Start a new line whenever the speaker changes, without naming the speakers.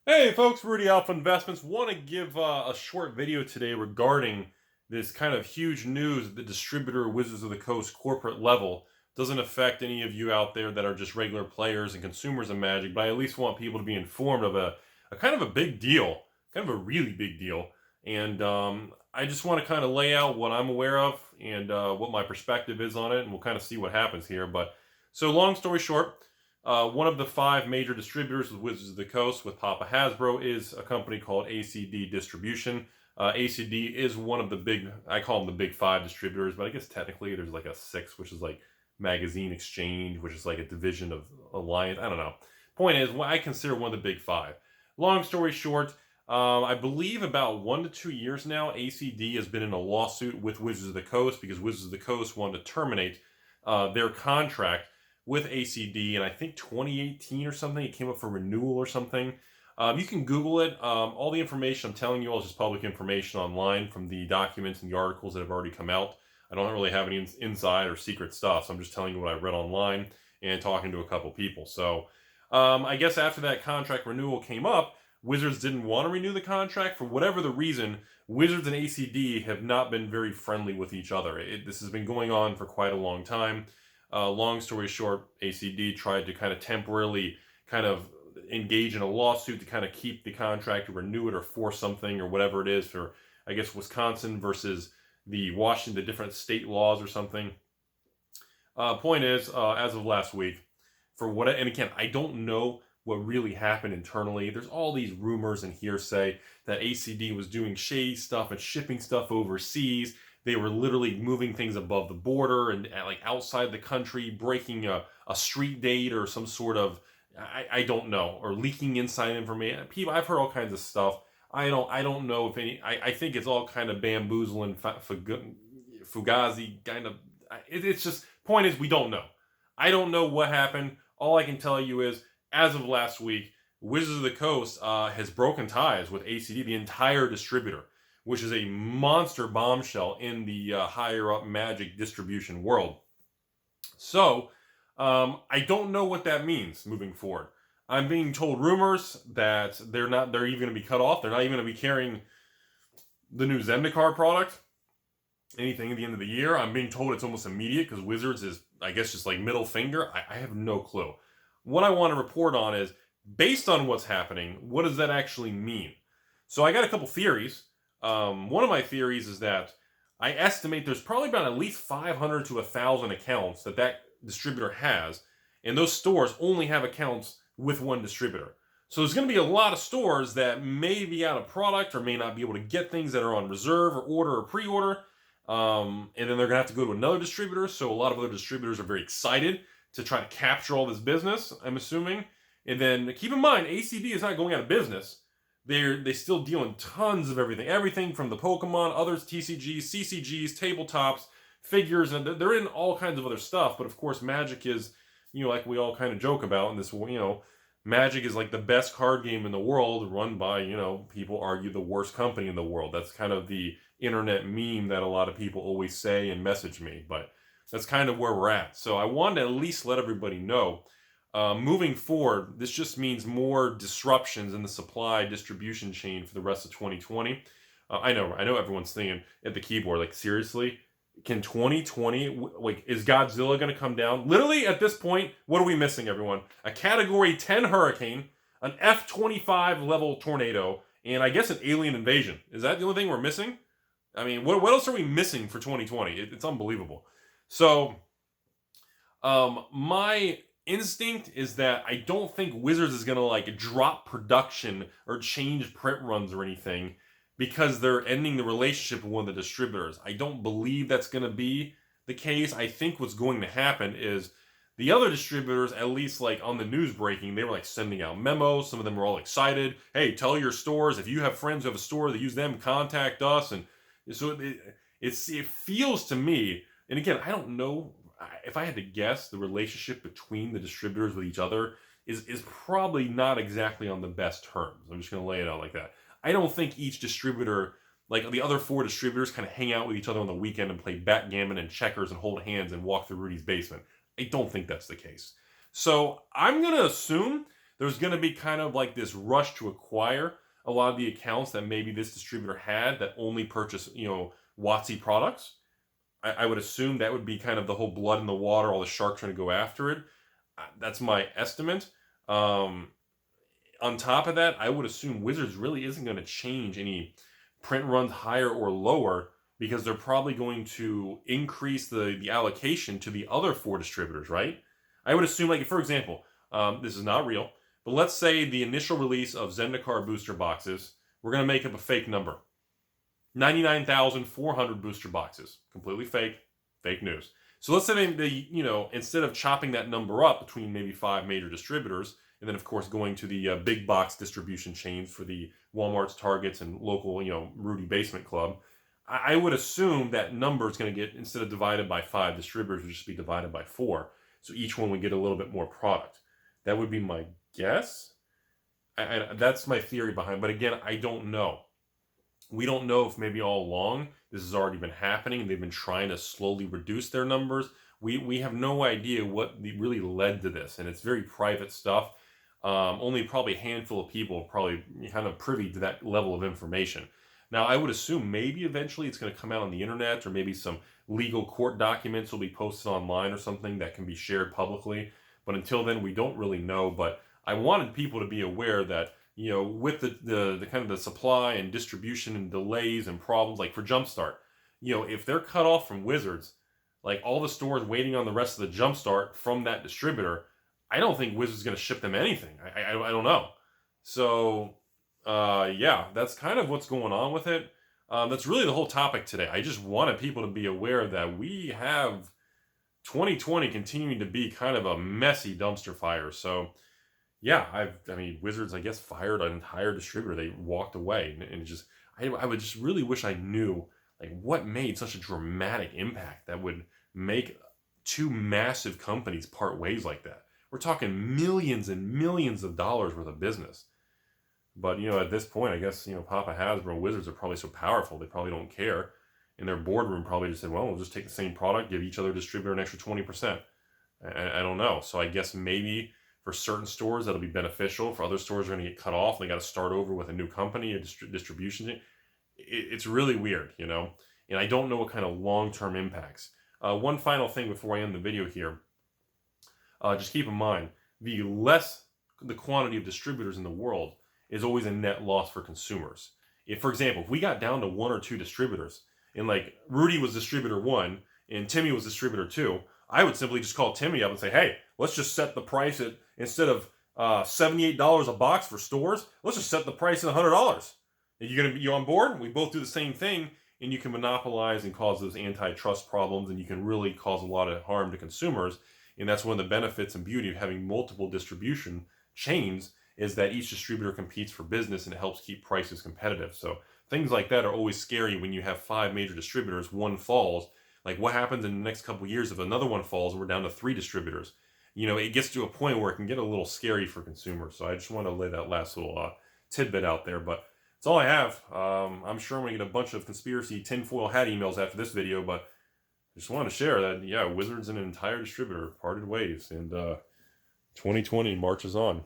Hey folks, Rudy Alpha Investments. Want to give a short video today regarding this kind of huge news at the distributor Wizards of the Coast corporate level. Doesn't affect any of you out there that are just regular players and consumers of Magic, but I at least want people to be informed of a kind of a big deal, kind of a really big deal. And I just want to kind of lay out what I'm aware of and what my perspective is on it, and we'll kind of see what happens here. But so long story short, one of the five major distributors with Wizards of the Coast with Papa Hasbro is a company called ACD Distribution. ACD is one of the big, I call them the big five distributors, but I guess technically there's like a six, which is like Magazine Exchange, which is like a division of Alliance. I don't know. Point is, I consider one of the big five. Long story short, I believe about 1 to 2 years now, ACD has been in a lawsuit with Wizards of the Coast because Wizards of the Coast wanted to terminate their contract with ACD, and I think 2018 or something, it came up for renewal or something. You can Google it. All the information I'm telling you all is just public information online from the documents and the articles that have already come out. I don't really have any inside or secret stuff, so I'm just telling you what I read online and talking to a couple people. So I guess after that contract renewal came up, Wizards didn't want to renew the contract. For whatever the reason, Wizards and ACD have not been very friendly with each other. This has been going on for quite a long time. Long story short, ACD tried to kind of temporarily kind of engage in a lawsuit to kind of keep the contract or renew it or force something or whatever it is for, I guess, Wisconsin versus the Washington, the different state laws or something. Point is, as of last week, and again, I don't know what really happened internally. There's all these rumors and hearsay that ACD was doing shady stuff and shipping stuff overseas. They were literally moving things above the border and like outside the country, breaking a street date or some sort of, I don't know, or leaking inside information. People, I've heard all kinds of stuff. I don't know if any. I think it's all kind of bamboozling, fugazi kind of. It's just point is we don't know. I don't know what happened. All I can tell you is, as of last week, Wizards of the Coast has broken ties with ACD, the entire distributor, which is a monster bombshell in the higher up Magic distribution world. So, I don't know what that means moving forward. I'm being told rumors that they're even going to be cut off. They're not even going to be carrying the new Zendikar product, anything at the end of the year. I'm being told it's almost immediate because Wizards is, I guess, just like middle finger. I have no clue. What I want to report on is, based on what's happening, what does that actually mean? So I got a couple theories. One of my theories is that I estimate there's probably about at least 500 to 1,000 accounts that distributor has, and those stores only have accounts with one distributor. So there's going to be a lot of stores that may be out of product or may not be able to get things that are on reserve or order or pre-order, and then they're going to have to go to another distributor. So a lot of other distributors are very excited to try to capture all this business, I'm assuming. And then keep in mind, ACD is not going out of business. They still deal in tons of everything from the Pokemon, others, TCGs, CCGs, tabletops, figures, and they're in all kinds of other stuff. But of course, Magic is, like we all kind of joke about in this, Magic is like the best card game in the world, run by, people argue the worst company in the world. That's kind of the internet meme that a lot of people always say and message me, but that's kind of where we're at. So I wanted to at least let everybody know. Moving forward, this just means more disruptions in the supply distribution chain for the rest of 2020. I know everyone's thinking at the keyboard, like, seriously? Can 2020, like, is Godzilla going to come down? Literally, at this point, what are we missing, everyone? A Category 10 hurricane, an F-25 level tornado, and I guess an alien invasion. Is that the only thing we're missing? I mean, what else are we missing for 2020? It's unbelievable. So, my instinct is that I don't think Wizards is going to like drop production or change print runs or anything because they're ending the relationship with one of the distributors. I don't believe that's going to be the case. I think what's going to happen is the other distributors, at least like on the news breaking, they were like sending out memos. Some of them were all excited. Hey, tell your stores, if you have friends who have a store that use them, contact us. And so it feels to me, and again, I don't know, if I had to guess, the relationship between the distributors with each other is probably not exactly on the best terms. I'm just going to lay it out like that. I don't think each distributor, like the other four distributors, kind of hang out with each other on the weekend and play backgammon and checkers and hold hands and walk through Rudy's basement. I don't think that's the case. So I'm going to assume there's going to be kind of like this rush to acquire a lot of the accounts that maybe this distributor had that only purchase, WotC products. I would assume that would be kind of the whole blood in the water, all the sharks trying to go after it. That's my estimate. On top of that, I would assume Wizards really isn't going to change any print runs higher or lower, because they're probably going to increase the allocation to the other 4 distributors, right? I would assume, like, for example, this is not real, but let's say the initial release of Zendikar booster boxes, we're going to make up a fake number. 99,400 booster boxes. Completely fake news. So let's say they instead of chopping that number up between maybe 5 major distributors, and then of course going to the big box distribution chains for the Walmarts, Targets, and local, Rudy Basement Club, I would assume that number is going to get, instead of divided by 5 distributors, would just be divided by 4. So each one would get a little bit more product. That would be my guess. That's my theory behind it. But again, I don't know. We don't know if maybe all along this has already been happening and they've been trying to slowly reduce their numbers. We have no idea what really led to this, and it's very private stuff. Only probably a handful of people are probably kind of privy to that level of information. Now, I would assume maybe eventually it's going to come out on the internet, or maybe some legal court documents will be posted online or something that can be shared publicly. But until then, we don't really know. But I wanted people to be aware that, with the kind of the supply and distribution and delays and problems, like for Jumpstart, if they're cut off from Wizards, like all the stores waiting on the rest of the Jumpstart from that distributor, I don't think Wizards is going to ship them anything. I don't know. So, yeah, that's kind of what's going on with it. That's really the whole topic today. I just wanted people to be aware that we have 2020 continuing to be kind of a messy dumpster fire. So, yeah, Wizards, I guess, fired an entire distributor. They walked away, and it just, I would just really wish I knew, like, what made such a dramatic impact that would make 2 massive companies part ways like that. We're talking millions and millions of dollars worth of business. But, at this point, I guess, Papa Hasbro, Wizards are probably so powerful, they probably don't care. In their boardroom probably just said, well, we'll just take the same product, give each other distributor an extra 20%. I don't know. So I guess maybe for certain stores that'll be beneficial. For other stores, are going to get cut off. They got to start over with a new company, a distribution. It's really weird, and I don't know what kind of long-term impacts. One final thing before I end the video here. Just keep in mind, the less the quantity of distributors in the world is always a net loss for consumers. For example, if we got down to 1 or 2 distributors, and like Rudy was distributor 1 and Timmy was distributor 2, I would simply just call Timmy up and say, hey, let's just set the price at, instead of $78 a box for stores, let's just set the price at $100. You on board? We both do the same thing, and you can monopolize and cause those antitrust problems, and you can really cause a lot of harm to consumers. And that's one of the benefits and beauty of having multiple distribution chains, is that each distributor competes for business and it helps keep prices competitive. So things like that are always scary when you have 5 major distributors, 1 falls. Like, what happens in the next couple of years if another one falls and we're down to 3 distributors? It gets to a point where it can get a little scary for consumers. So I just want to lay that last little tidbit out there. But that's all I have. I'm sure I'm going to get a bunch of conspiracy tinfoil hat emails after this video, but I just wanted to share that, yeah, Wizards and an entire distributor parted ways, and 2020 marches on.